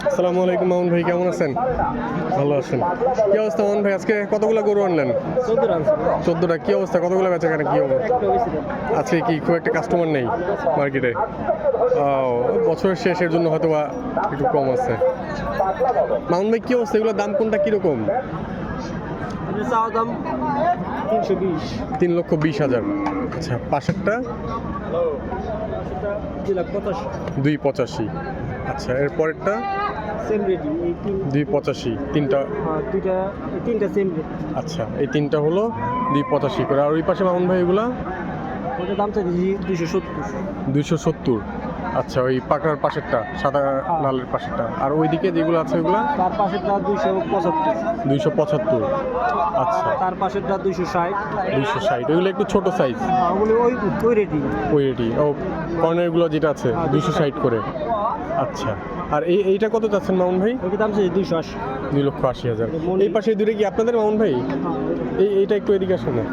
আসসালামু আলাইকুম মামুন ভাই, কেমন আছেন? ভালো আছেন? কি অবস্থা মামুন ভাই, আজকে কতগুলো গরু আনলেন? 14টা। কি অবস্থা, কতগুলো বেচা কেনা কি অবস্থা? আজকে কি খুব একটা কাস্টমার নেই মার্কেটে? বছরের শেষের জন্য হয়তো বা একটু কম আছে। মামুন ভাই কি অবস্থা, এগুলোর দাম কোনটা কিরকম? দাম 320। 3,20,000। আচ্ছা, পাশেরটা 2,85,000। আচ্ছা, এর পরেরটা সেম রেটই, এই 2,85,000। তিনটা? তিনটা সেম রেট। আচ্ছা, এই তিনটা হলো 2,85,000 করে। আর ওই পাশে মামুন ভাই এগুলা? ওটার দাম চাইছি 270। 270। আচ্ছা, ওই পাকড়ার পাশেরটা, সাদা লালের পাশেরটা। আর ওইদিকে যেগুলো আছে ওইগুলা? তার পাশেরটা 275। 275। আচ্ছা, তার পাশেরটা 260। 260। ওইগুলো একটু ছোট সাইজ? ওগুলো ওই রেটই। ওই রেডি। ও, কর্নারগুলো যেটা আছে 260 করে। আচ্ছা, আর এইটা কত চাচ্ছেন মামুন ভাই? ওইটার দাম চাইছি 280। 2,80,000। এই পাশে দূরে কি আপনাদের মামুন ভাই? এইটা একটু এদিকে আসেন না।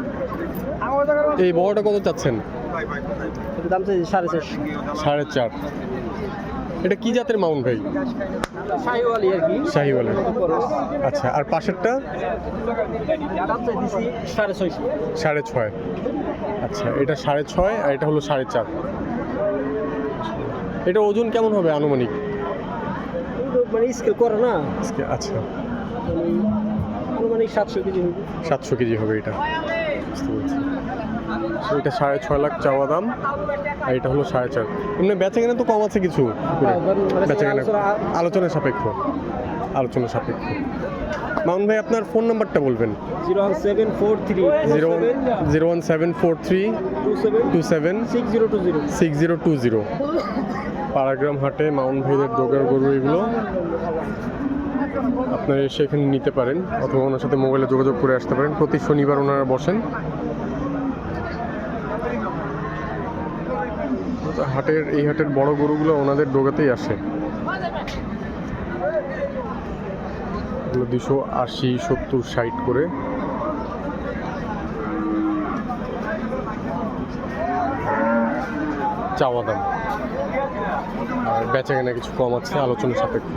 এই বড়টা কত চাচ্ছেন? ওইটার দাম চাইছি 4.5। 4.5। এটা কি জাতের মামুন ভাই? শাহিওয়ালি আর কি। শাহিওয়ালি। আচ্ছা, আর পাশেরটা? দাম চাইছি 6.5। 6.5। আচ্ছা, এটা 6.5 আর এটা হলো 4.5। এটা ওজন কেমন হবে আনুমানিক? মানে স্কেল করে না। আচ্ছা, আনুমানিক 700 কেজি হবে। 700 কেজি হবে এটা, বুঝতে পেরেছি। এটা 6.5 লাখ চাওয়া দাম, আর এটা হলো 4.5। এমনি বেচা কেনা তো কম আছে কিছু, বেচা কেনা আলোচনা সাপেক্ষ। মামুন ভাই, আপনার ফোন নাম্বারটা বলবেন। 01743 01743 27 6020। 6020। পাড়াগ্রাম হাটে মামুন ভাইদের ডোগার গরু এগুলো। আপনারা এসে এখানে নিতে পারেন অথবা ওনার সাথে মোবাইলে যোগাযোগ করে আসতে পারেন। প্রতি শনিবার ওনারা বসেন। এই হাটের বড় গরুগুলো ওনাদের ডোগাতেই আসে। 280, 70, 60 করে। চাওয়া দাম, আর বেচা কেনা কিছু কম আছে, আলোচনা সাপেক্ষ।